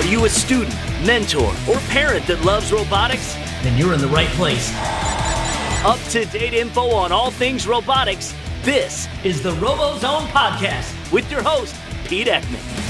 you a student, mentor, or parent that loves robotics? Then you're in the right place. Up-to-date info on all things robotics. This is the RoboZone Podcast with your host, Pete Eckman.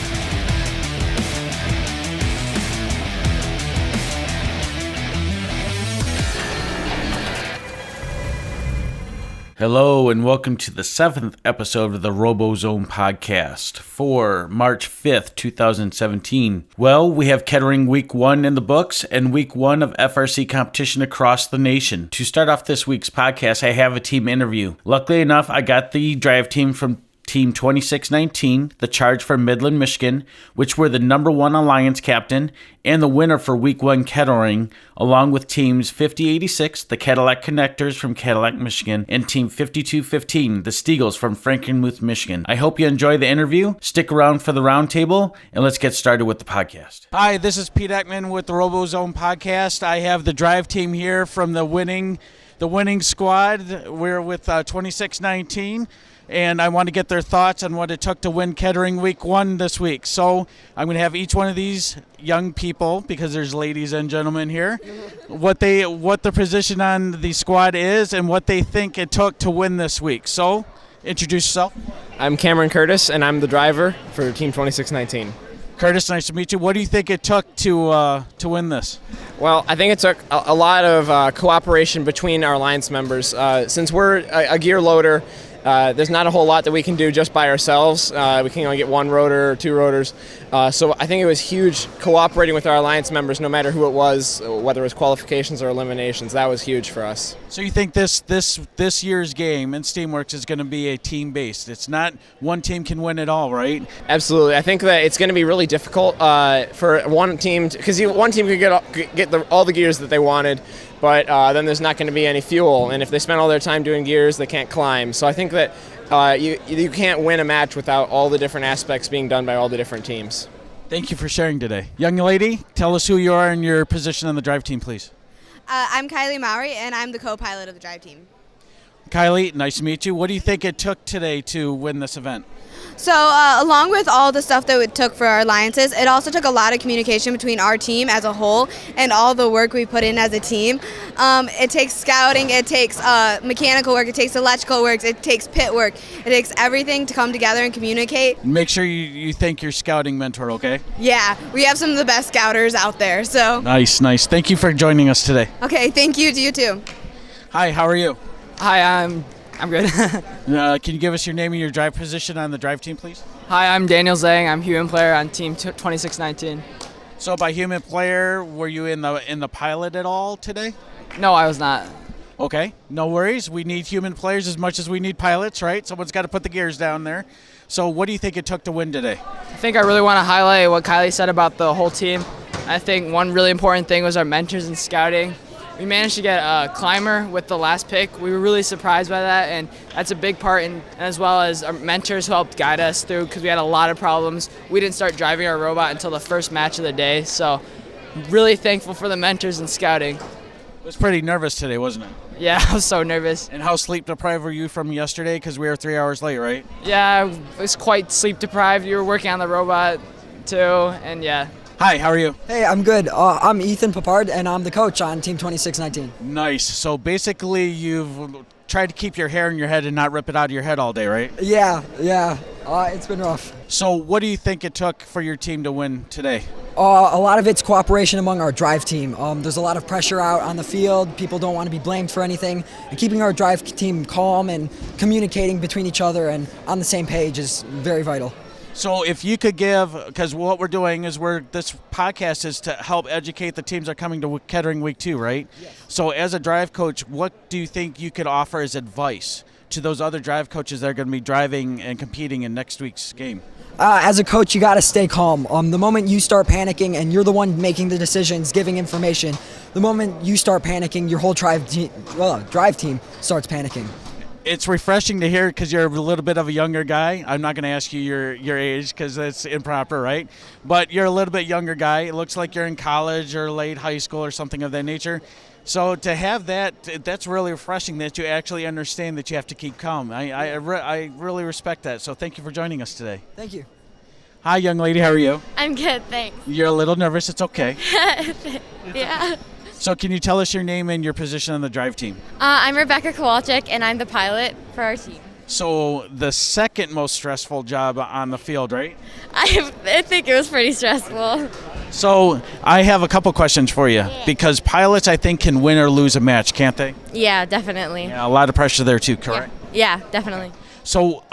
Hello and welcome to the 7th episode of the RoboZone Podcast for March 5th, 2017. Well, we have Kettering Week 1 in the books and Week 1 of FRC competition across the nation. To start off this week's podcast, I have a team interview. Luckily enough, I got the drive team from Team 2619, the Charge from Midland, Michigan, which were the number 1 Alliance captain and the winner for Week 1 Kettering, along with Teams 5086, the Cadillac Connectors from Cadillac, Michigan, and Team 5215, the Steagles from Frankenmuth, Michigan. I hope you enjoy the interview. Stick around for the roundtable, and let's get started with the podcast. Hi, this is Pete Eckman with the RoboZone Podcast. I have the drive team here from the winning squad. We're with 2619. And I want to get their thoughts on what it took to win Kettering Week 1 this week. So I'm going to have each one of these young people, because there's ladies and gentlemen here, what the position on the squad is and what they think it took to win this week. So introduce yourself. I'm Cameron Curtis, and I'm the driver for Team 2619. Curtis, nice to meet you. What do you think it took to win this? Well, I think it took a lot of cooperation between our Alliance members. Since we're a gear loader, there's not a whole lot that we can do just by ourselves. We can only get one rotor or 2 rotors. So I think it was huge cooperating with our Alliance members, no matter who it was, whether it was qualifications or eliminations. That was huge for us. So you think this year's game in Steamworks is going to be a team-based? It's not one team can win it all, right? Absolutely. I think that it's going to be really difficult for one team, because one team could get all the gears that they wanted, but then there's not going to be any fuel, and if they spend all their time doing gears, they can't climb. So I think that you can't win a match without all the different aspects being done by all the different teams. Thank you for sharing today. Young lady, tell us who you are and your position on the drive team, please. I'm Kylie Mowry, and I'm the co-pilot of the drive team. Kylie, nice to meet you. What do you think it took today to win this event? So along with all the stuff that it took for our alliances, it also took a lot of communication between our team as a whole and all the work we put in as a team. It takes scouting, it takes mechanical work, it takes electrical work, it takes pit work. It takes everything to come together and communicate. Make sure you thank your scouting mentor, okay? Yeah, we have some of the best scouters out there. So Nice. Thank you for joining us today. Okay, thank you to you too. Hi, how are you? Hi, I'm good. Can you give us your name and your drive position on the drive team, please? Hi, I'm Daniel Zhang. I'm human player on Team 2619. So by human player, were you in the pilot at all today? No, I was not. Okay, no worries. We need human players as much as we need pilots, right? Someone's got to put the gears down there. So what do you think it took to win today? I think I really want to highlight what Kylie said about the whole team. I think one really important thing was our mentors and scouting. We managed to get a climber with the last pick. We were really surprised by that, and that's a big part, as well as our mentors who helped guide us through, because we had a lot of problems. We didn't start driving our robot until the first match of the day, so really thankful for the mentors and scouting. It was pretty nervous today, wasn't it? Yeah, I was so nervous. And how sleep deprived were you from yesterday, because we were 3 hours late, right? Yeah, I was quite sleep deprived. You were working on the robot too, and yeah. Hi, how are you? Hey, I'm good. I'm Ethan Papard, and I'm the coach on Team 2619. Nice. So basically, you've tried to keep your hair in your head and not rip it out of your head all day, right? Yeah. It's been rough. So what do you think it took for your team to win today? A lot of it's cooperation among our drive team. There's a lot of pressure out on the field. People don't want to be blamed for anything. And keeping our drive team calm and communicating between each other and on the same page is very vital. So if you could give, because what we're doing is this podcast is to help educate the teams that are coming to Kettering Week 2, right? Yes. So as a drive coach, what do you think you could offer as advice to those other drive coaches that are going to be driving and competing in next week's game? As a coach, you got to stay calm. The moment you start panicking and you're the one making the decisions, giving information, the moment you start panicking, your whole drive team starts panicking. It's refreshing to hear, because you're a little bit of a younger guy. I'm not going to ask you your age, because that's improper, right? But you're a little bit younger guy. It looks like you're in college or late high school or something of that nature. So to have that's really refreshing, that you actually understand that you have to keep calm. I really respect that. So thank you for joining us today. Thank you. Hi, young lady. How are you? I'm good, thanks. You're a little nervous. It's okay. Yeah. So can you tell us your name and your position on the drive team? I'm Rebecca Kowalczyk, and I'm the pilot for our team. So the second most stressful job on the field, right? I think it was pretty stressful. So I have a couple questions for you, because pilots, I think, can win or lose a match, can't they? Yeah, definitely. Yeah, a lot of pressure there too, correct? Yeah, definitely. So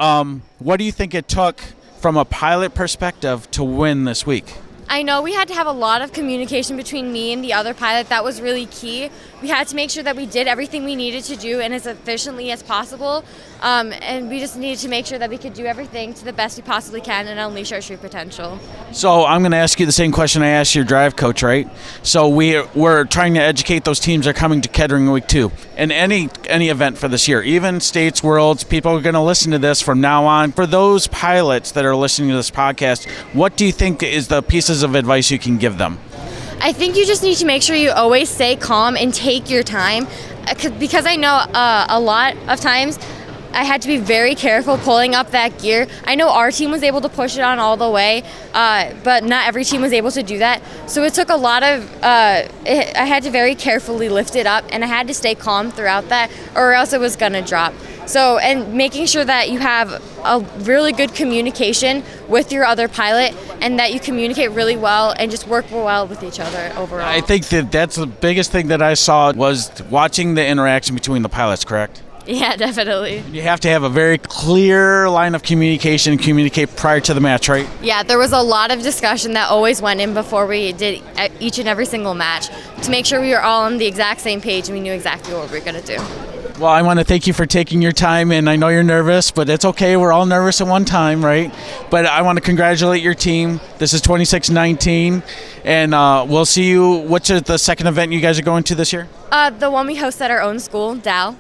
what do you think it took from a pilot perspective to win this week? I know we had to have a lot of communication between me and the other pilot. That was really key. We had to make sure that we did everything we needed to do and as efficiently as possible. And we just needed to make sure that we could do everything to the best we possibly can and unleash our true potential. So I'm going to ask you the same question I asked your drive coach, right? So we're trying to educate those teams that are coming to Kettering Week 2 and any event for this year, even States, Worlds. People are going to listen to this from now on. For those pilots that are listening to this podcast, what do you think is the pieces of advice you can give them? I think you just need to make sure you always stay calm and take your time, because I know a lot of times I had to be very careful pulling up that gear. I know our team was able to push it on all the way, but not every team was able to do that. So it took a lot of, I had to very carefully lift it up, and I had to stay calm throughout that, or else it was going to drop. So, and making sure that you have a really good communication with your other pilot, and that you communicate really well and just work well with each other overall. I think that's the biggest thing that I saw was watching the interaction between the pilots, correct? Yeah, definitely. You have to have a very clear line of communication, communicate prior to the match, right? Yeah, there was a lot of discussion that always went in before we did each and every single match to make sure we were all on the exact same page and we knew exactly what we were going to do. Well, I want to thank you for taking your time, and I know you're nervous, but it's okay. We're all nervous at one time, right? But I want to congratulate your team. This is 26-19, and we'll see you. What's the second event you guys are going to this year? The one we host at our own school, Dow.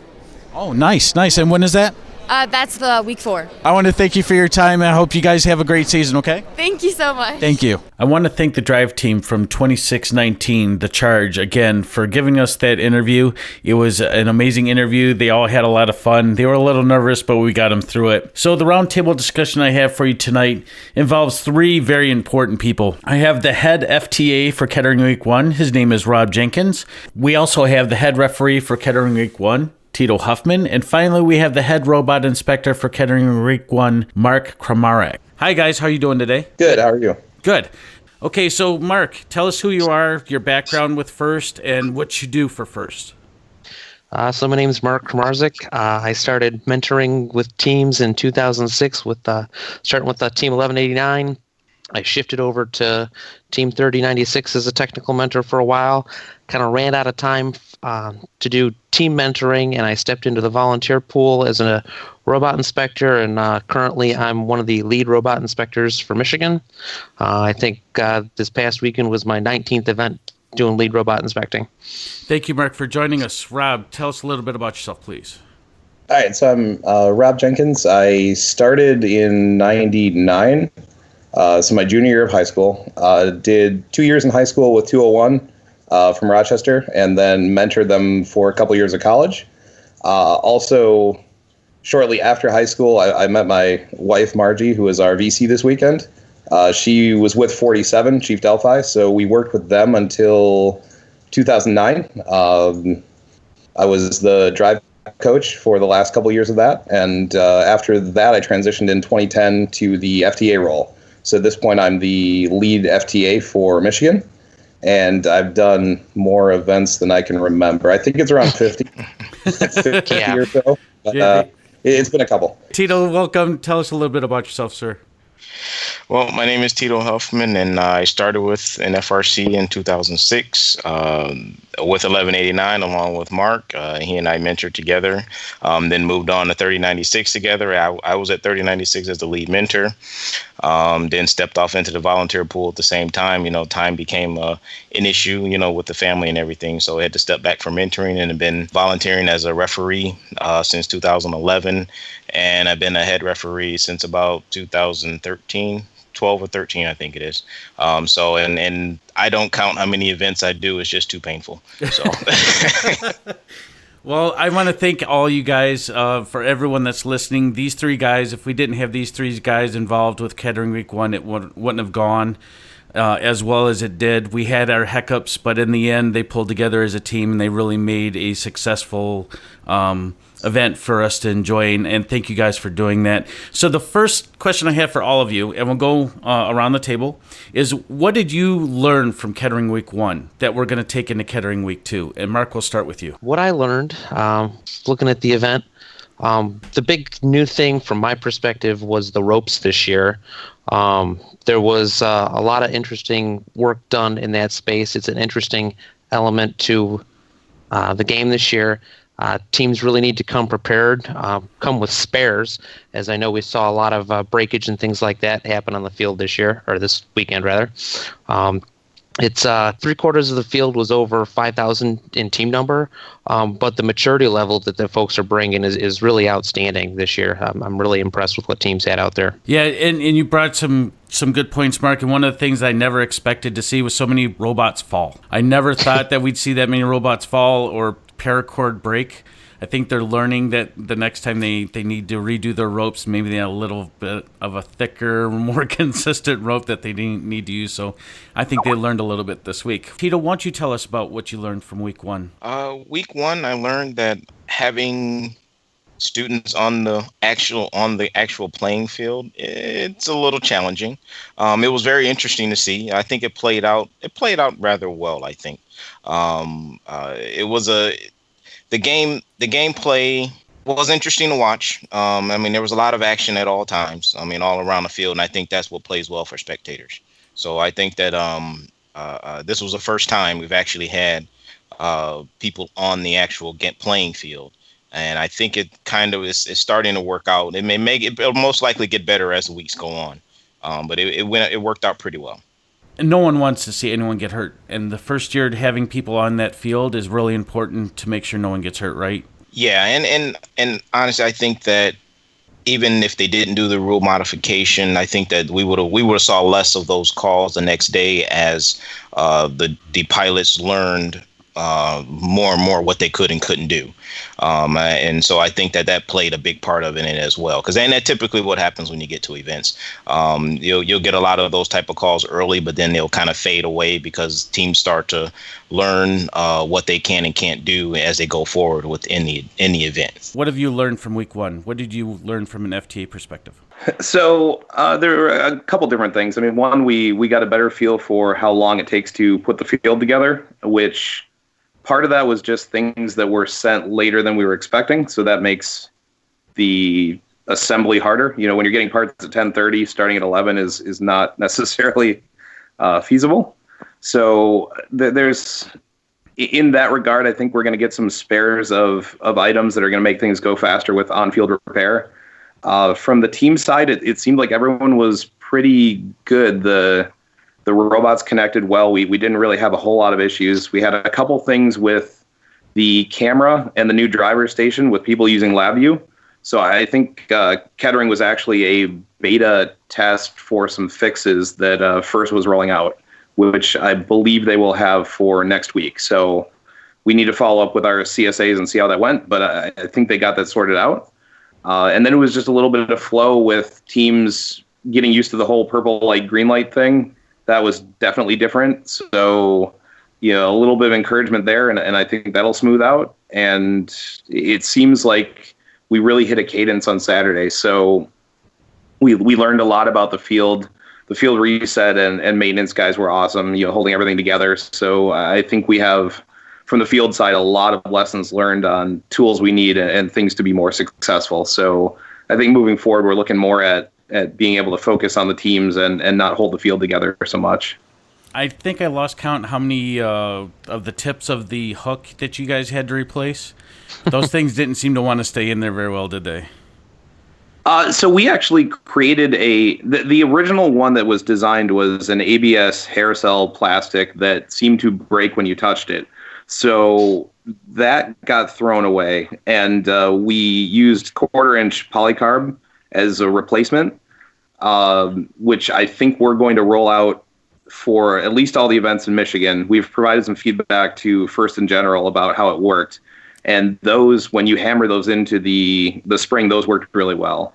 Oh, nice. And when is that? That's the week 4. I want to thank you for your time, and I hope you guys have a great season, okay? Thank you so much. Thank you. I want to thank the drive team from 2619, The Charge, again, for giving us that interview. It was an amazing interview. They all had a lot of fun. They were a little nervous, but we got them through it. So the roundtable discussion I have for you tonight involves 3 very important people. I have the head FTA for Kettering Week 1. His name is Rob Jenkins. We also have the head referee for Kettering Week 1, Tito Huffman. And finally, we have the head robot inspector for Kettering Week 1, Mark Kramarek. Hi, guys. How are you doing today? Good. How are you? Good. Okay, so Mark, tell us who you are, your background with FIRST, and what you do for FIRST. So my name is Mark Kramarek. I started mentoring with teams in 2006, starting with Team 1189. I shifted over to Team 3096 as a technical mentor for a while, kind of ran out of time to do team mentoring, and I stepped into the volunteer pool as a robot inspector, and currently I'm one of the lead robot inspectors for Michigan. I think this past weekend was my 19th event doing lead robot inspecting. Thank you, Mark, for joining us. Rob, tell us a little bit about yourself, please. All right, so I'm Rob Jenkins. I started in 99, so my junior year of high school. Did 2 years in high school with 201 from Rochester, and then mentored them for a couple years of college. Also, shortly after high school, I met my wife, Margie, who is our VC this weekend. She was with 47, Chief Delphi, so we worked with them until 2009. I was the drive coach for the last couple years of that, and after that I transitioned in 2010 to the FTA role. So at this point I'm the lead FTA for Michigan, and I've done more events than I can remember. I think it's around 50, 50 Yeah. or so, but it's been a couple. Tito, welcome. Tell us a little bit about yourself, sir. Well, my name is Tito Huffman, and I started with an FRC in 2006 with 1189 along with Mark. He and I mentored together, then moved on to 3096 together. I was at 3096 as the lead mentor, then stepped off into the volunteer pool at the same time. Time became an issue, with the family and everything. So I had to step back from mentoring and have been volunteering as a referee since 2011. And I've been a head referee since about 2013, 12 or 13, I think it is. And I don't count how many events I do. It's just too painful. So. Well, I want to thank all you guys for everyone that's listening. These three guys, if we didn't have these three guys involved with Kettering Week 1, it wouldn't have gone as well as it did. We had our hiccups, but in the end, they pulled together as a team, and they really made a successful event for us to enjoy, and thank you guys for doing that. So the first question I have for all of you, and we'll go around the table, is what did you learn from Kettering Week 1 that we're going to take into Kettering Week 2? And Mark, we'll start with you. What I learned, looking at the event, the big new thing from my perspective was the ropes this year. There was a lot of interesting work done in that space. It's an interesting element to the game this year. Teams really need to come prepared, come with spares, as I know we saw a lot of breakage and things like that happen on the field this year, or this weekend rather. It's 3/4 of the field was over 5,000 in team number, but the maturity level that the folks are bringing is really outstanding this year. I'm really impressed with what teams had out there. Yeah, and you brought some good points, Mark, and one of the things I never expected to see was so many robots fall. I never thought that we'd see that many robots fall or paracord break. I think they're learning that the next time they need to redo their ropes, maybe they have a little bit of a thicker, more consistent rope that they need to use. So I think they learned a little bit this week. Tito, why don't you tell us about what you learned from Week 1? Week 1, I learned that having students on the actual playing field, it's a little challenging. It was very interesting to see. I think it played out rather well, I think. The gameplay was interesting to watch. There was a lot of action at all times. All around the field, and I think that's what plays well for spectators. So I think that this was the first time we've actually had people on the actual playing field, and I think it kind of is starting to work out. It'll most likely get better as the weeks go on, but it worked out pretty well. And no one wants to see anyone get hurt. And the first year having people on that field is really important to make sure no one gets hurt, right? Yeah, and honestly, I think that even if they didn't do the rule modification, I think that we would have saw less of those calls the next day as the pilots learned more and more what they could and couldn't do. And so I think that played a big part of it as well. Because then that's typically what happens when you get to events. You'll get a lot of those type of calls early, but then they'll kind of fade away because teams start to learn what they can and can't do as they go forward within the event. What have you learned from Week 1? What did you learn from an FTA perspective? So there are a couple different things. One, we got a better feel for how long it takes to put the field together, which part of that was just things that were sent later than we were expecting. So that makes the assembly harder. When you're getting parts at 10:30, starting at 11 is not necessarily feasible. So there's, in that regard, I think we're going to get some spares of items that are going to make things go faster with on-field repair. From the team side, it seemed like everyone was pretty good. The robots connected well. We didn't really have a whole lot of issues. We had a couple things with the camera and the new driver station with people using LabVIEW. So I think Kettering was actually a beta test for some fixes that FIRST was rolling out, which I believe they will have for next week. So we need to follow up with our CSAs and see how that went, but I think they got that sorted out. And then it was just a little bit of flow with teams getting used to the whole purple light, green light thing. That was definitely different. So, a little bit of encouragement there, and I think that'll smooth out. And it seems like we really hit a cadence on Saturday. So we learned a lot about the field. The field reset and maintenance guys were awesome, holding everything together. So I think we have, from the field side, a lot of lessons learned on tools we need and things to be more successful. So I think moving forward, we're looking more at being able to focus on the teams and not hold the field together so much. I think I lost count how many of the tips of the hook that you guys had to replace. Those things didn't seem to want to stay in there very well, did they? So we actually created the original one that was designed was an ABS hair cell plastic that seemed to break when you touched it. So that got thrown away, and we used 1/4-inch polycarb as a replacement, which I think we're going to roll out for at least all the events in Michigan. We've provided some feedback to FIRST in general about how it worked. And those, when you hammer those into the spring, those worked really well.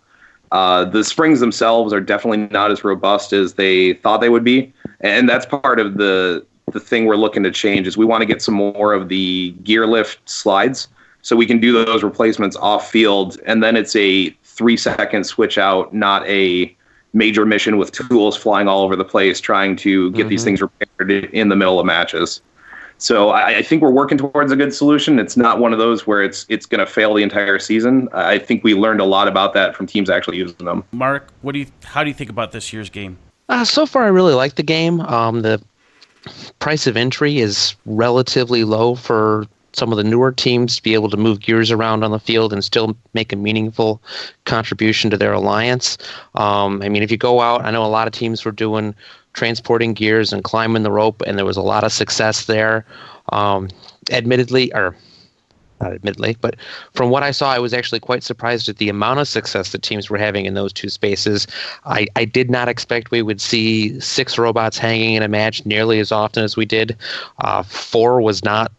The springs themselves are definitely not as robust as they thought they would be. And that's part of the thing we're looking to change is we want to get some more of the gear lift slides so we can do those replacements off field. And then it's a 3-second switch out, not a major mission with tools flying all over the place trying to get these things repaired in the middle of matches. So I think we're working towards a good solution. It's not one of those where it's going to fail the entire season. I think we learned a lot about that from teams actually using them. Mark, how do you think about this year's game? So far, I really like the game. The price of entry is relatively low for some of the newer teams to be able to move gears around on the field and still make a meaningful contribution to their alliance. If you go out, I know a lot of teams were doing transporting gears and climbing the rope, and there was a lot of success there. Not admittedly, but from what I saw, I was actually quite surprised at the amount of success that teams were having in those two spaces. I did not expect we would see 6 robots hanging in a match nearly as often as we did. 4 was not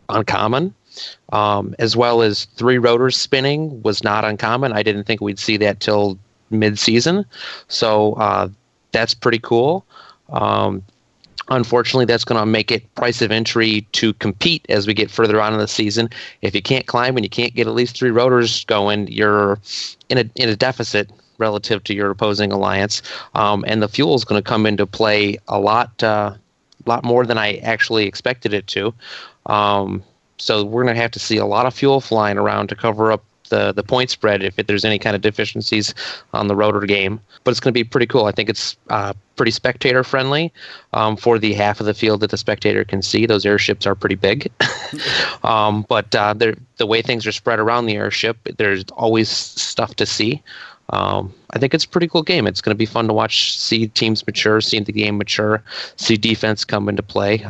uncommon, as well as 3 rotors spinning was not uncommon. I didn't think we'd see that till mid-season, so that's pretty cool. Unfortunately, that's going to make it price of entry to compete as we get further on in the season. If you can't climb and you can't get at least 3 rotors going, you're in a deficit relative to your opposing alliance, and the fuel is going to come into play a lot more than I actually expected it to. So we're going to have to see a lot of fuel flying around to cover up the point spread if there's any kind of deficiencies on the rotor game. But it's going to be pretty cool. I think it's pretty spectator friendly for the half of the field that the spectator can see. Those airships are pretty big. But the way things are spread around the airship, there's always stuff to see. I think it's a pretty cool game. It's going to be fun to watch, see teams mature, see the game mature, see defense come into play.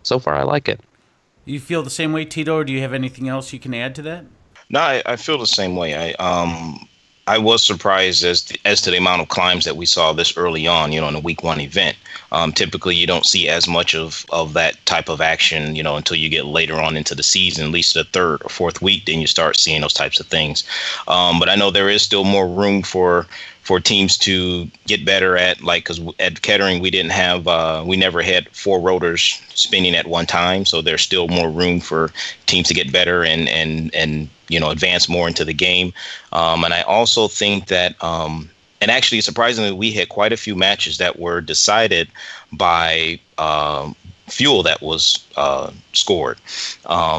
So far, I like it. You feel the same way, Tito, or do you have anything else you can add to that? No, I feel the same way. I was surprised as to the amount of climbs that we saw this early on, in a week 1 event. Typically, you don't see as much of that type of action, until you get later on into the season, at least the 3rd or 4th week, then you start seeing those types of things. But I know there is still more room for teams to get better at, because at Kettering we never had 4 rotors spinning at one time, so there's still more room for teams to get better and advance more into the game. And I also think that and actually surprisingly we had quite a few matches that were decided by fuel that was scored.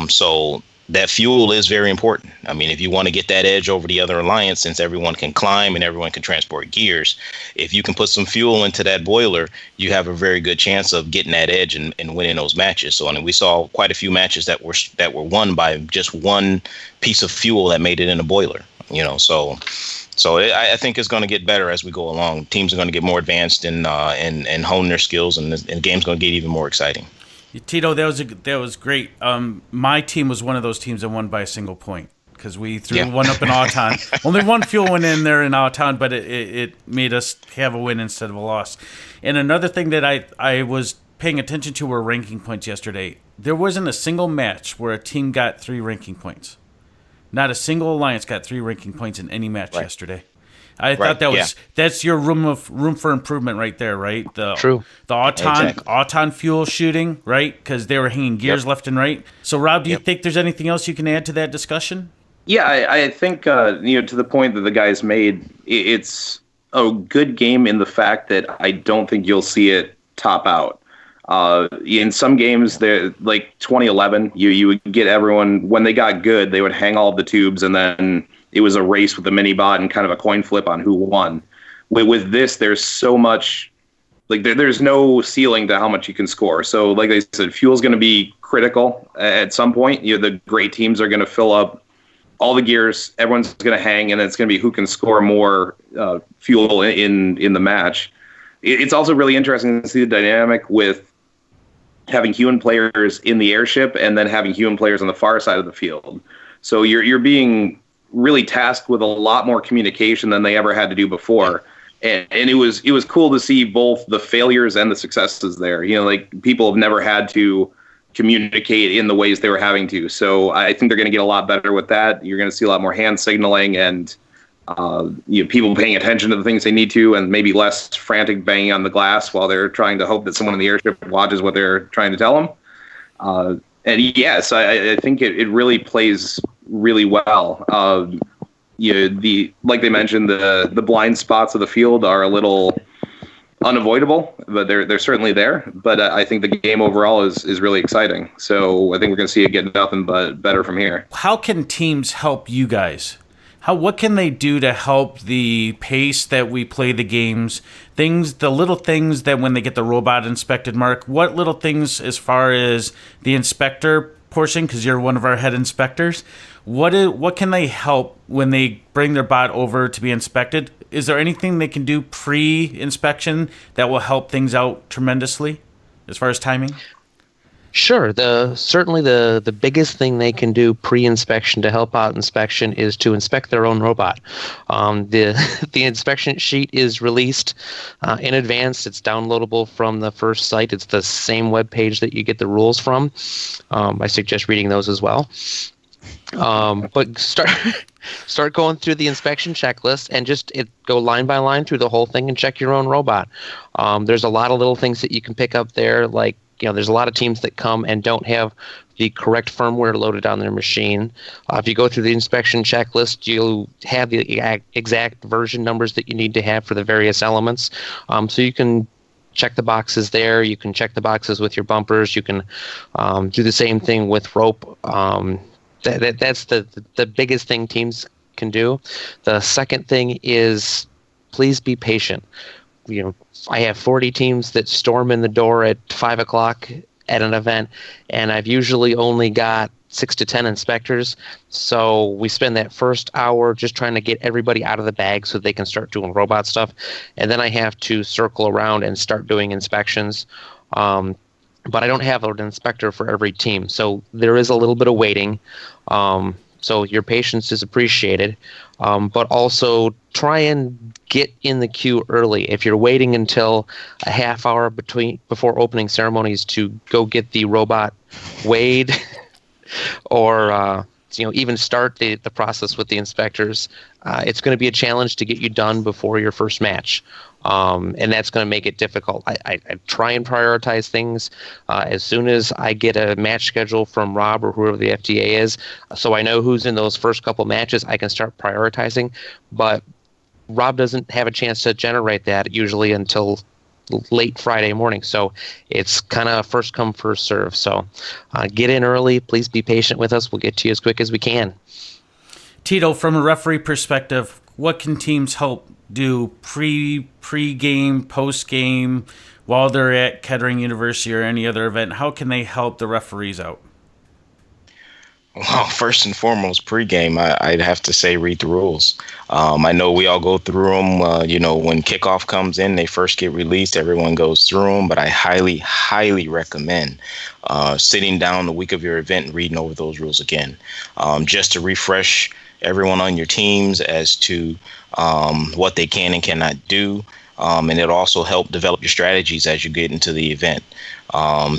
So that fuel is very important. If you want to get that edge over the other alliance, since everyone can climb and everyone can transport gears, if you can put some fuel into that boiler, you have a very good chance of getting that edge and winning those matches. So we saw quite a few matches that were won by just one piece of fuel that made it in a boiler. So I think it's going to get better as we go along. Teams are going to get more advanced and hone their skills, and the game's going to get even more exciting. Tito, that was great. My team was one of those teams that won by a single point because we threw one up in Auton. Only one fuel went in there in Auton, but it made us have a win instead of a loss. And another thing that I was paying attention to were ranking points yesterday. There wasn't a single match where a team got 3 ranking points. Not a single alliance got 3 ranking points in any match yesterday. I thought that's your room for improvement right there, right? True. The Auton fuel shooting, right? Because they were hanging gears left and right. So, Rob, do you think there's anything else you can add to that discussion? Yeah, I think to the point that the guys made, it's a good game in the fact that I don't think you'll see it top out. In some games, like 2011, you would get everyone, when they got good, they would hang all of the tubes, and then it was a race with the mini bot and kind of a coin flip on who won. With this, there's so much, there's no ceiling to how much you can score. So like I said, fuel's going to be critical at some point. The great teams are going to fill up all the gears. Everyone's going to hang, and it's going to be who can score more fuel in the match. It's also really interesting to see the dynamic with having human players in the airship and then having human players on the far side of the field. So you're being really tasked with a lot more communication than they ever had to do before. And it was cool to see both the failures and the successes there. People have never had to communicate in the ways they were having to. So I think they're going to get a lot better with that. You're going to see a lot more hand signaling and people paying attention to the things they need to, and maybe less frantic banging on the glass while they're trying to hope that someone in the airship watches what they're trying to tell them. And yes, I think it really plays really well. Like they mentioned, the blind spots of the field are a little unavoidable, but they're certainly there. But I think the game overall is really exciting. So I think we're going to see it get nothing but better from here. How can teams help you guys? What can they do to help the pace that we play the games? The little things that when they get the robot inspected, Mark, what little things as far as the inspector portion, because you're one of our head inspectors, what can they help when they bring their bot over to be inspected? Is there anything they can do pre-inspection that will help things out tremendously as far as timing? Sure. Certainly the biggest thing they can do pre-inspection to help out inspection is to inspect their own robot. The inspection sheet is released in advance. It's downloadable from the first site. It's the same web page that you get the rules from. I suggest reading those as well. But start going through the inspection checklist and just go line by line through the whole thing and check your own robot. There's a lot of little things that you can pick up there, like there's a lot of teams that come and don't have the correct firmware loaded on their machine. If you go through the inspection checklist, you'll have the exact version numbers that you need to have for the various elements. So you can check the boxes there. You can check the boxes with your bumpers. You can do the same thing with rope. That's the biggest thing teams can do. The second thing is please be patient. I have 40 teams that storm in the door at 5 o'clock at an event, and I've usually only got 6 to 10 inspectors. So we spend that first hour just trying to get everybody out of the bag so they can start doing robot stuff. And then I have to circle around and start doing inspections. But I don't have an inspector for every team. So there is a little bit of waiting. So your patience is appreciated. But also try and get in the queue early. If you're waiting until a half hour before opening ceremonies to go get the robot weighed or even start the process with the inspectors, it's going to be a challenge to get you done before your first match. And that's going to make it difficult. I try and prioritize things as soon as I get a match schedule from Rob or whoever the FTA is, so I know who's in those first couple matches. I can start prioritizing, but Rob doesn't have a chance to generate that usually until late Friday morning, so it's kind of first come, first serve. So get in early. Please be patient with us. We'll get to you as quick as we can. Tito, from a referee perspective, what can teams help do pre-game, post-game, while they're at Kettering University or any other event? How can they help the referees out? Well, first and foremost, pregame, I'd have to say read the rules. I know we all go through them. When kickoff comes in, they first get released. Everyone goes through them. But I highly, highly recommend sitting down the week of your event and reading over those rules again, just to refresh everyone on your teams as to what they can and cannot do. And it'll also help develop your strategies as you get into the event.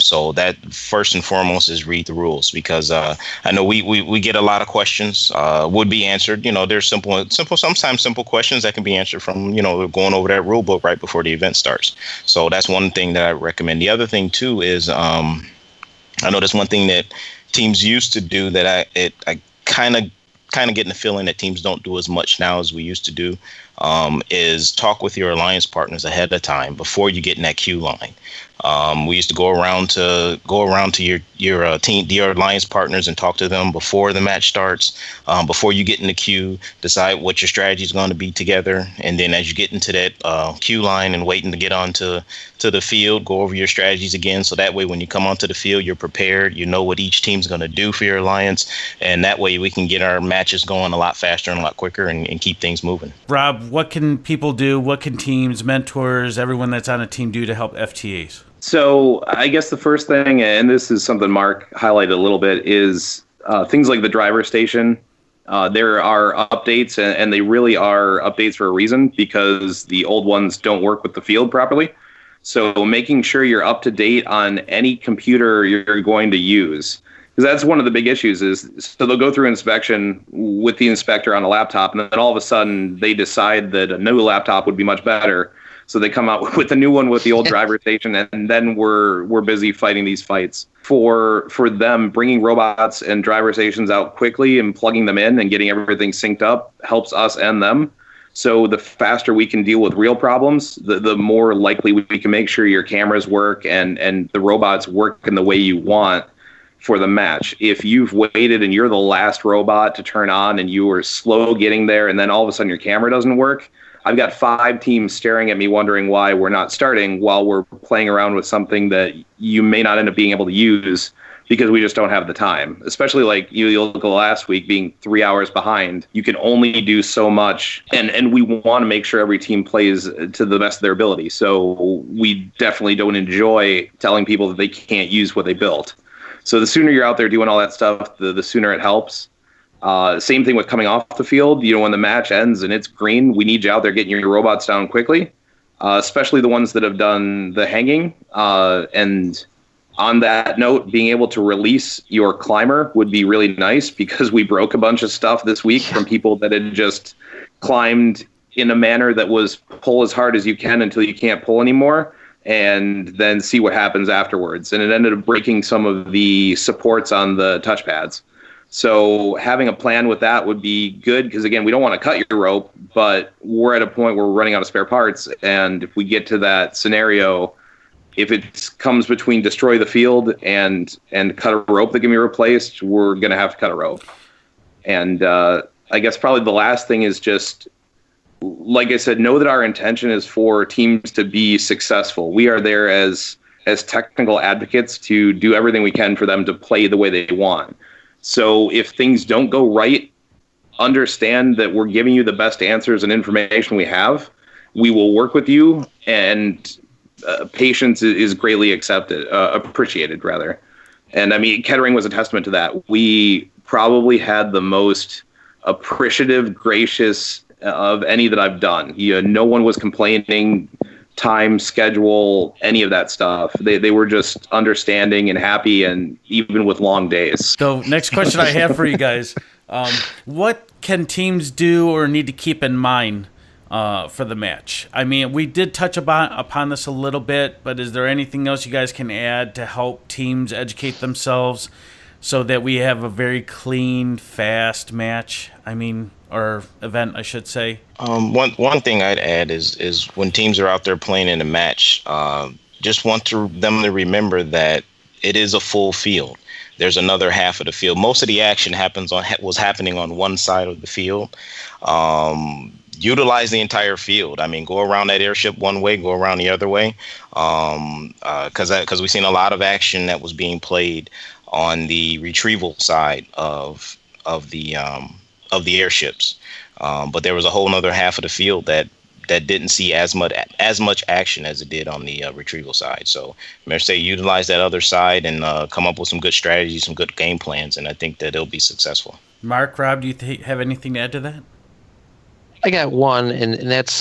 So that first and foremost is read the rules, because I know we get a lot of questions would be answered. There's sometimes simple questions that can be answered from, going over that rule book right before the event starts. So that's one thing that I recommend. The other thing too is I know that's one thing that teams used to do that I kind of getting the feeling that teams don't do as much now as we used to do, is talk with your alliance partners ahead of time before you get in that queue line. We used to go around to your team, your alliance partners, and talk to them before the match starts, before you get in the queue, decide what your strategy is going to be together, and then as you get into that queue line and waiting to get onto the field, go over your strategies again. So that way, when you come onto the field, you're prepared. You know what each team's going to do for your alliance, and that way we can get our matches going a lot faster and a lot quicker and keep things moving. Rob, what can people do? What can teams, mentors, everyone that's on a team do to help FTAs? So I guess the first thing, and this is something Mark highlighted a little bit, is things like the driver station. There are updates, and they really are updates for a reason, because the old ones don't work with the field properly. So making sure you're up to date on any computer you're going to use. Because that's one of the big issues so they'll go through inspection with the inspector on a laptop, and then all of a sudden they decide that a new laptop would be much better. So they come out with a new one with the old driver station, and then we're busy fighting these fights. For them, bringing robots and driver stations out quickly and plugging them in and getting everything synced up helps us and them. So the faster we can deal with real problems, the more likely we can make sure your cameras work and the robots work in the way you want for the match. If you've waited and you're the last robot to turn on and you were slow getting there and then all of a sudden your camera doesn't work, I've got 5 teams staring at me wondering why we're not starting while we're playing around with something that you may not end up being able to use because we just don't have the time. Especially like you look at last week being 3 hours behind. You can only do so much, and we want to make sure every team plays to the best of their ability. So we definitely don't enjoy telling people that they can't use what they built. So the sooner you're out there doing all that stuff, the sooner it helps. Same thing with coming off the field. When the match ends and it's green, we need you out there getting your robots down quickly, especially the ones that have done the hanging. And on that note, being able to release your climber would be really nice because we broke a bunch of stuff this week from people that had just climbed in a manner that was pull as hard as you can until you can't pull anymore, and then see what happens afterwards. And it ended up breaking some of the supports on the touchpads. So having a plan with that would be good because, again, we don't want to cut your rope, but we're at a point where we're running out of spare parts. And if we get to that scenario, if it comes between destroy the field and cut a rope that can be replaced, we're going to have to cut a rope. And I guess probably the last thing is just, like I said, know that our intention is for teams to be successful. We are there as technical advocates to do everything we can for them to play the way they want. So if things don't go right, understand that we're giving you the best answers and information we have. We will work with you, and patience is greatly appreciated, rather. And I mean, Kettering was a testament to that. We probably had the most appreciative, gracious of any that I've done. No one was complaining, time, schedule, any of that stuff. They were just understanding and happy, and even with long days. So next question I have for you guys. What can teams do or need to keep in mind for the match? I mean, we did touch upon this a little bit, but is there anything else you guys can add to help teams educate themselves so that we have a very clean, fast match? I mean, or event, I should say. One thing I'd add is when teams are out there playing in a match, just want them to remember that it is a full field. There's another half of the field. Most of the action was happening on one side of the field. Utilize the entire field. I mean, go around that airship one way, go around the other way, because we've seen a lot of action that was being played on the retrieval side of the airships, but there was a whole other half of the field that didn't see as much action as it did on the retrieval side. So utilize that other side and come up with some good strategies, some good game plans, and I think that it'll be successful. Mark, Rob, do you have anything to add to that? I got one, and that's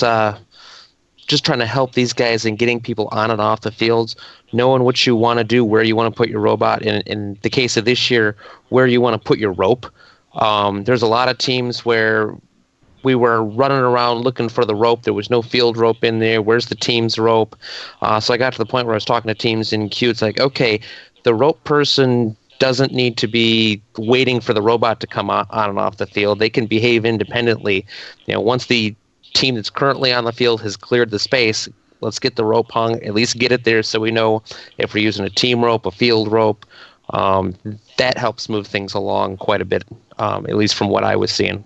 just trying to help these guys in getting people on and off the fields, knowing what you want to do, where you want to put your robot, and in the case of this year, where you want to put your rope. There's a lot of teams where we were running around looking for the rope. There was no field rope in there. Where's the team's rope? So I got to the point where I was talking to teams in queue. It's like, okay, the rope person doesn't need to be waiting for the robot to come on and off the field. They can behave independently. Once the team that's currently on the field has cleared the space, let's get the rope hung, at least get it there so we know if we're using a team rope, a field rope. That helps move things along quite a bit, at least from what I was seeing.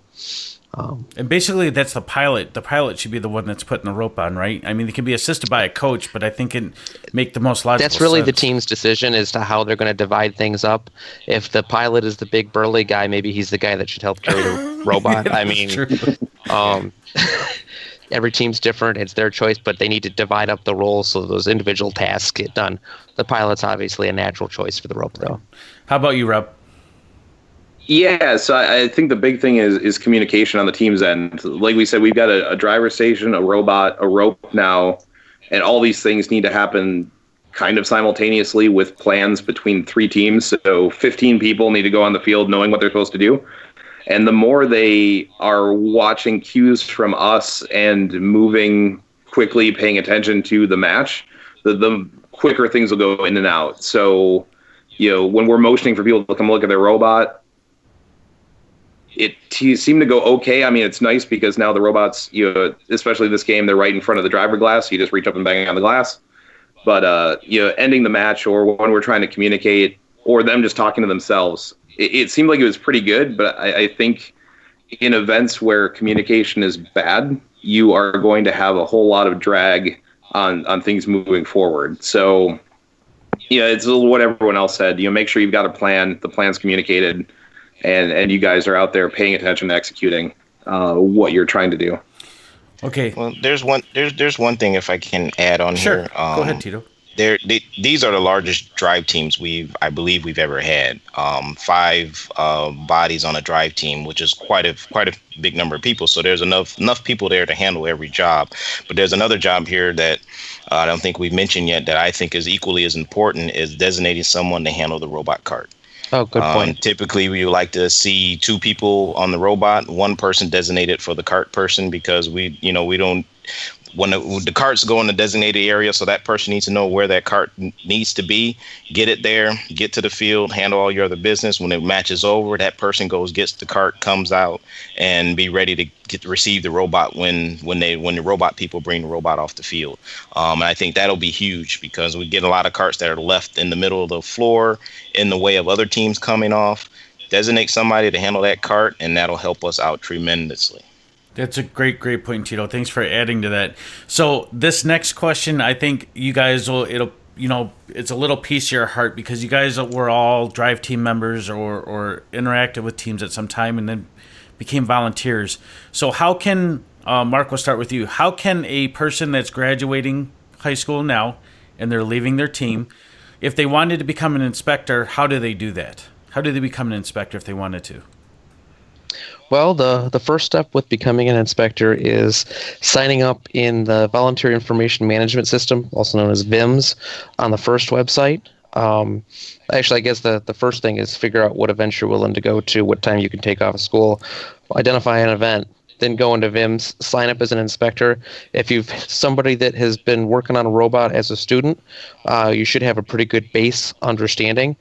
And basically, that's the pilot. The pilot should be the one that's putting the rope on, right? I mean, it can be assisted by a coach, but I think it make the most logical sense. That's really the team's decision as to how they're going to divide things up. If the pilot is the big burly guy, maybe he's the guy that should help carry the robot. I mean, every team's different. It's their choice, but they need to divide up the roles so those individual tasks get done. The pilot's obviously a natural choice for the rope, though. How about you, Rob? Yeah, so I think the big thing is communication on the team's end. Like we said, we've got a driver station, a robot, a rope now, and all these things need to happen kind of simultaneously with plans between 3 teams. So 15 people need to go on the field knowing what they're supposed to do. And the more they are watching cues from us and moving quickly, paying attention to the match, the quicker things will go in and out. So, when we're motioning for people to come look at their robot, it seemed to go okay. I mean, it's nice because now the robots, especially this game, they're right in front of the driver glass. So you just reach up and bang on the glass. But, ending the match or when we're trying to communicate or them just talking to themselves, it seemed like it was pretty good. But I think in events where communication is bad, you are going to have a whole lot of drag on things moving forward. So, it's a little what everyone else said. Make sure you've got a plan, the plan's communicated, and you guys are out there paying attention and executing what you're trying to do. Okay. Well, there's one thing if I can add on sure. here. Go ahead, Tito. These are the largest drive teams I believe we've ever had. 5 bodies on a drive team, which is quite a big number of people. So there's enough people there to handle every job. But there's another job here that I don't think we've mentioned yet that I think is equally as important, is designating someone to handle the robot cart. Oh, good point. Typically, we would like to see 2 people on the robot, 1 person designated for the cart person, because we don't. When the carts go in the designated area, so that person needs to know where that cart needs to be, get it there, get to the field, handle all your other business. When the match is over, that person gets the cart, comes out, and be ready to receive the robot when the robot people bring the robot off the field. And I think that'll be huge because we get a lot of carts that are left in the middle of the floor in the way of other teams coming off. Designate somebody to handle that cart, and that'll help us out tremendously. That's a great point, Tito. Thanks for adding to that. So this next question, I think you guys it's a little piece of your heart because you guys were all drive team members or interacted with teams at some time and then became volunteers. So how can, Mark, we'll start with you. How can a person that's graduating high school now and they're leaving their team, if they wanted to become an inspector, how do they do that? How do they become an inspector if they wanted to? Well, the first step with becoming an inspector is signing up in the Volunteer Information Management System, also known as VIMS, on the FIRST website. Actually, I guess the first thing is figure out what events you're willing to go to, what time you can take off of school, identify an event, then go into VIMS, sign up as an inspector. If you've somebody that has been working on a robot as a student, you should have a pretty good base understanding.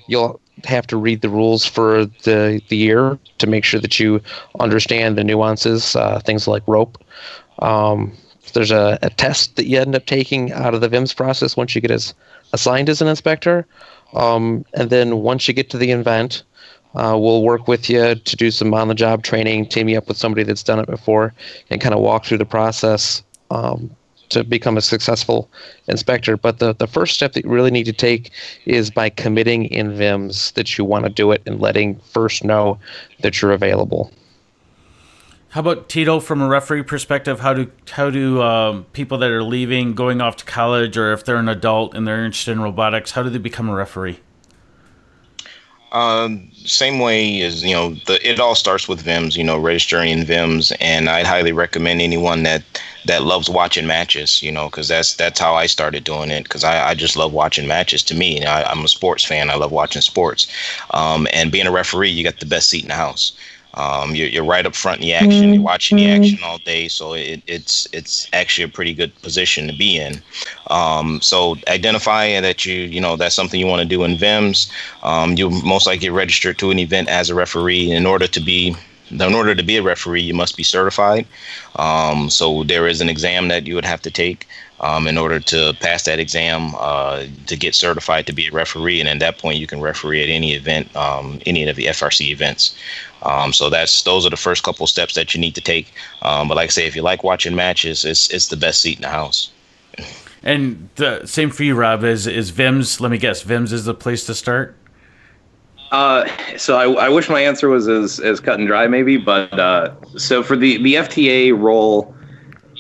You'll have to read the rules for the year to make sure that you understand the nuances, things like rope. There's a test that you end up taking out of the VIMS process once you get assigned as an inspector. And then once you get to the event, we'll work with you to do some on-the-job training, team you up with somebody that's done it before, and kind of walk through the process to become a successful inspector. But the first step that you really need to take is by committing in VIMS that you want to do it and letting FIRST know that you're available. How about Tito, from a referee perspective? How do people that are leaving, going off to college, or if they're an adult and they're interested in robotics, how do they become a referee? Same way as, it all starts with VIMS, registering in VIMS. And I'd highly recommend anyone that loves watching matches, because that's how I started doing it, because I just love watching matches. To me, I'm a sports fan. I love watching sports. And being a referee, you got the best seat in the house. You're right up front in the action. You're watching the action all day, so it's actually a pretty good position to be in. So identify that that's something you want to do in VIMS. You'll most likely get registered to an event as a referee. In order to be a referee, you must be certified. So there is an exam that you would have to take in order to pass that exam to get certified to be a referee. And at that point, you can referee at any event, any of the FRC events. So those are the first couple steps that you need to take. But like I say, if you like watching matches, it's the best seat in the house. And the same for you, Rob. Is VIMS? Let me guess. VIMS is the place to start. So I wish my answer was as cut and dry, maybe. But so for the FTA role,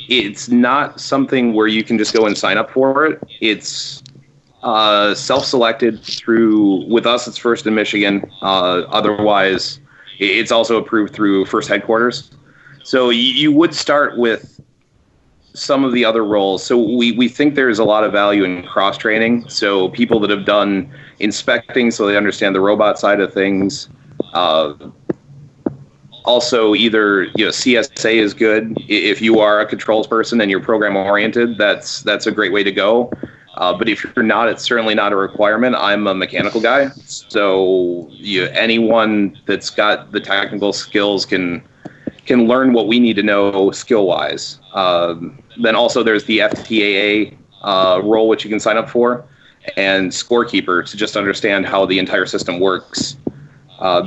it's not something where you can just go and sign up for it. It's self-selected through. With us, it's FIRST in Michigan. Otherwise, it's also approved through FIRST headquarters. So you would start with some of the other roles. So we think there's a lot of value in cross-training. So people that have done inspecting so they understand the robot side of things. Also, either CSA is good. If you are a controls person and you're program-oriented, that's a great way to go. But if you're not, it's certainly not a requirement. I'm a mechanical guy. So anyone that's got the technical skills can learn what we need to know skill-wise. Then also there's the FTAA role, which you can sign up for, and scorekeeper to just understand how the entire system works.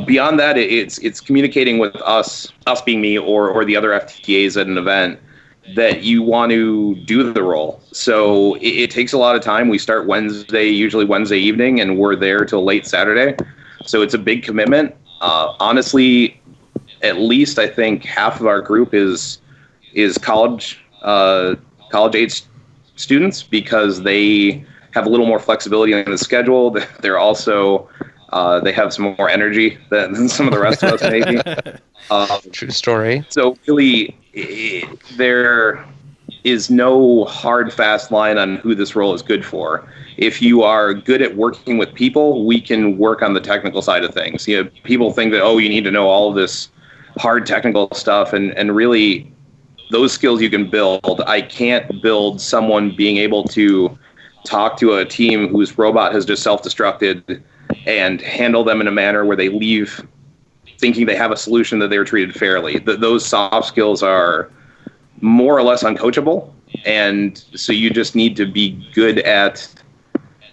Beyond that, it's communicating with us being me or the other FTAs at an event, that you want to do the role. So it takes a lot of time. We start usually Wednesday evening, and we're there till late Saturday. So it's a big commitment. Honestly, at least I think half of our group is college age students, because they have a little more flexibility in the schedule. They're also they have some more energy than some of the rest of us maybe. True story. So really, there is no hard, fast line on who this role is good for. If you are good at working with people, we can work on the technical side of things. People think that, you need to know all of this hard technical stuff, and really those skills you can build. I can't build someone being able to talk to a team whose robot has just self-destructed and handle them in a manner where they leave thinking they have a solution, that they were treated fairly. Those soft skills are more or less uncoachable, and so you just need to be good at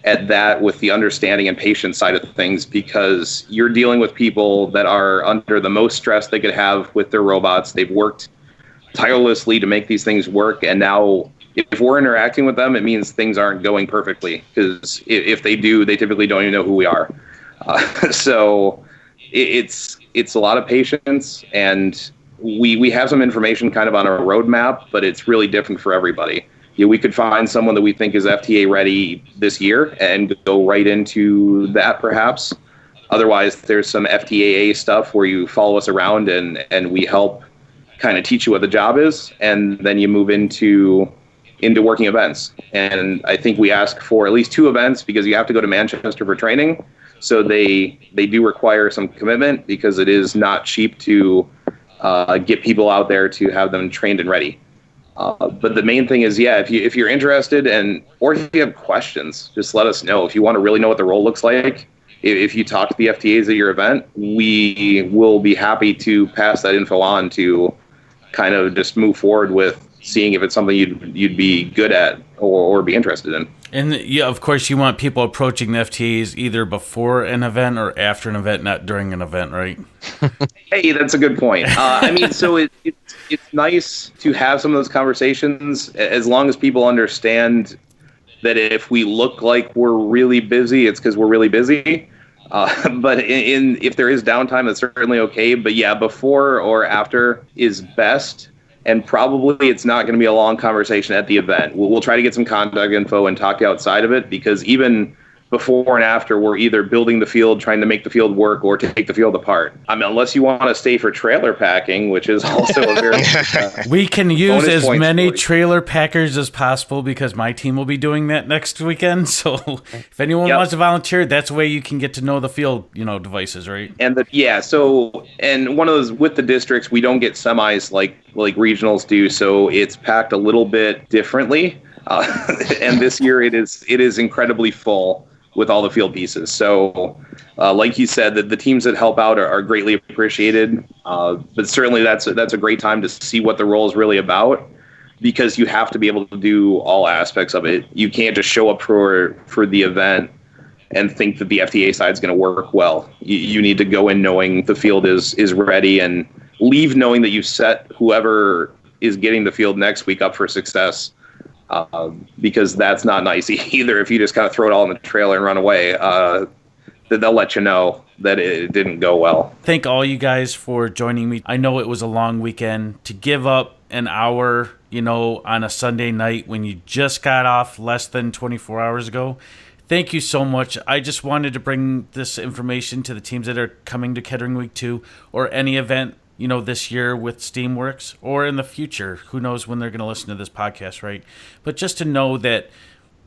that with the understanding and patience side of things, because you're dealing with people that are under the most stress they could have with their robots. They've worked tirelessly to make these things work, and now if we're interacting with them, it means things aren't going perfectly, because if they do, they typically don't even know who we are. So it's a lot of patience, and we have some information kind of on our roadmap, but it's really different for everybody. We could find someone that we think is FTA ready this year and go right into that perhaps. Otherwise, there's some FTAA stuff where you follow us around and we help kind of teach you what the job is, and then you move into working events. And I think we ask for at least 2 events, because you have to go to Manchester for training. So they do require some commitment, because it is not cheap to get people out there to have them trained and ready. But the main thing is, if you're interested or if you have questions, just let us know. If you want to really know what the role looks like, if you talk to the FTAs at your event, we will be happy to pass that info on to kind of just move forward with seeing if it's something you'd be good at or be interested in. And of course, you want people approaching the FTAs either before an event or after an event, not during an event, right? Hey, that's a good point. So it's nice to have some of those conversations, as long as people understand that if we look like we're really busy, it's because we're really busy. But if there is downtime, that's certainly okay. But before or after is best. And probably it's not going to be a long conversation at the event. We'll try to get some contact info and talk outside of it, because even before and after, we're either building the field, trying to make the field work, or take the field apart. I mean, unless you want to stay for trailer packing, which is also a very we can use as many trailer packers as possible, because my team will be doing that next weekend. So if anyone wants to volunteer, that's a way you can get to know the field, devices, right? And and one of those with the districts, we don't get semis like regionals do, so it's packed a little bit differently. And this year it is incredibly full with all the field pieces. So, like you said, the teams that help out are greatly appreciated. But certainly that's a great time to see what the role is really about, because you have to be able to do all aspects of it. You can't just show up for the event and think that the FTA side is going to work well. You need to go in knowing the field is ready, and leave knowing that you set whoever is getting the field next week up for success. Because that's not nice either. If you just kind of throw it all in the trailer and run away, they'll let you know that it didn't go well. Thank all you guys for joining me. I know it was a long weekend. To give up an hour, on a Sunday night when you just got off less than 24 hours ago. Thank you so much. I just wanted to bring this information to the teams that are coming to Kettering Week 2 or any event this year with Steamworks or in the future. Who knows when they're going to listen to this podcast, right? But just to know that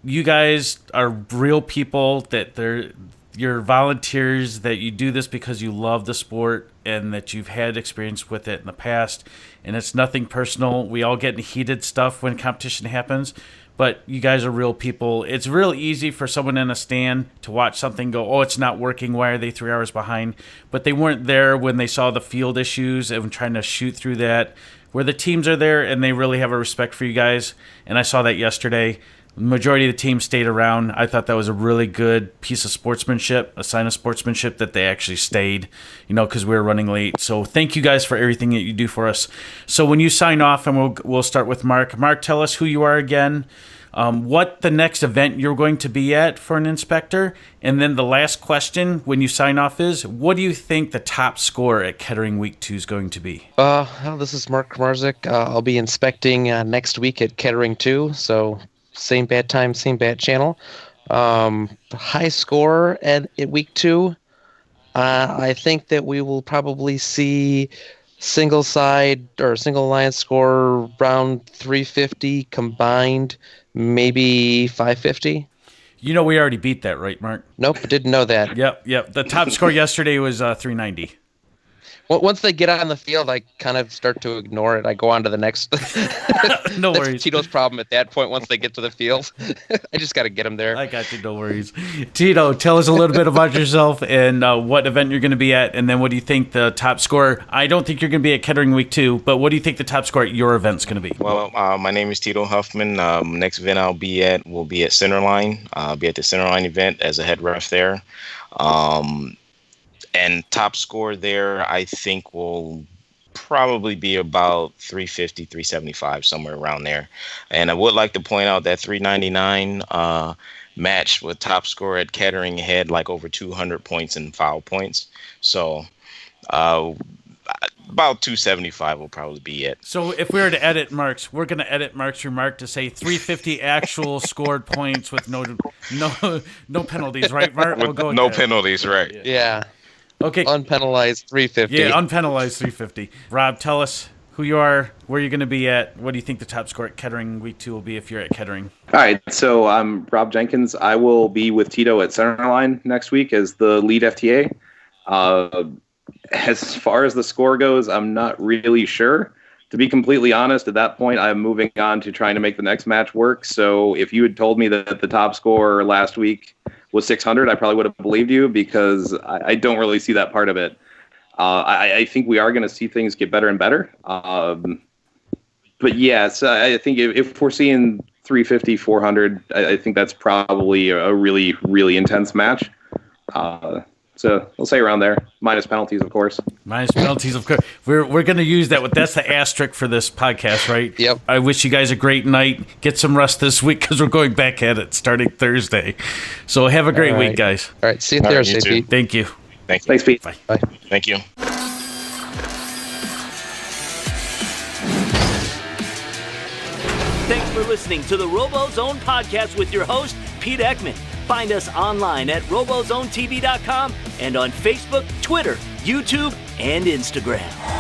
you guys are real people, that you're volunteers, that you do this because you love the sport and that you've had experience with it in the past, and it's nothing personal. We all get in heated stuff when competition happens, but you guys are real people. It's real easy for someone in a stand to watch something go, oh, it's not working, why are they 3 hours behind? But they weren't there when they saw the field issues and trying to shoot through that, where the teams are there and they really have a respect for you guys. And I saw that yesterday. The majority of the team stayed around. I thought that was a really good piece of sportsmanship, a sign of sportsmanship that they actually stayed, because we were running late. So thank you guys for everything that you do for us. So when you sign off, and we'll start with Mark. Mark, tell us who you are again, what the next event you're going to be at for an inspector, and then the last question when you sign off is, what do you think the top score at Kettering Week 2 is going to be? This is Mark Kramarzik. I'll be inspecting next week at Kettering 2, so same bad time, same bad channel. High score at week 2. I think that we will probably see single side or single alliance score around 350 combined, maybe 550. We already beat that, right, Mark? Nope, didn't know that. Yep. The top score yesterday was 390. Once they get on the field, I kind of start to ignore it. I go on to the next. No worries. That's Tito's problem at that point. Once they get to the field, I just got to get them there. I got you. No worries. Tito, tell us a little bit about yourself and what event you're going to be at, and then what do you think the top score? I don't think you're going to be at Kettering Week 2, but what do you think the top score at your event's going to be? Well, my name is Tito Huffman. Next event I'll be at will be at Centerline. I'll be at the Centerline event as a head ref there. And top score there, I think, will probably be about 350, 375, somewhere around there. And I would like to point out that 399 match with top score at Kettering had like over 200 points in foul points. So about 275 will probably be it. So if we were to edit Mark's, we're going to edit Mark's remark to say 350 actual scored points with no penalties, right, Mark? We'll go with no that. Penalties, right. Yeah. Okay. Unpenalized 350. Yeah, unpenalized 350. Rob, tell us who you are, where you're going to be at. What do you think the top score at Kettering Week 2 will be if you're at Kettering? All right, so I'm Rob Jenkins. I will be with Tito at Centerline next week as the lead FTA. As far as the score goes, I'm not really sure. To be completely honest, at that point, I'm moving on to trying to make the next match work. So if you had told me that the top score last week was 600, I probably would have believed you, because I don't really see that part of it. I think we are going to see things get better and better. But yes, I think if we're seeing 350, 400, I think that's probably a really, really intense match. So we'll say around there, minus penalties, of course. Minus penalties, of course. We're going to use that. That's the asterisk for this podcast, right? Yep. I wish you guys a great night. Get some rest this week because we're going back at it starting Thursday. So have a great week, guys. All right. See you Thursday, Pete. Thank you. Thanks, Pete. Bye. Bye. Thank you. Thanks for listening to the RoboZone Podcast with your host, Pete Ekman. Find us online at RoboZoneTV.com and on Facebook, Twitter, YouTube, and Instagram.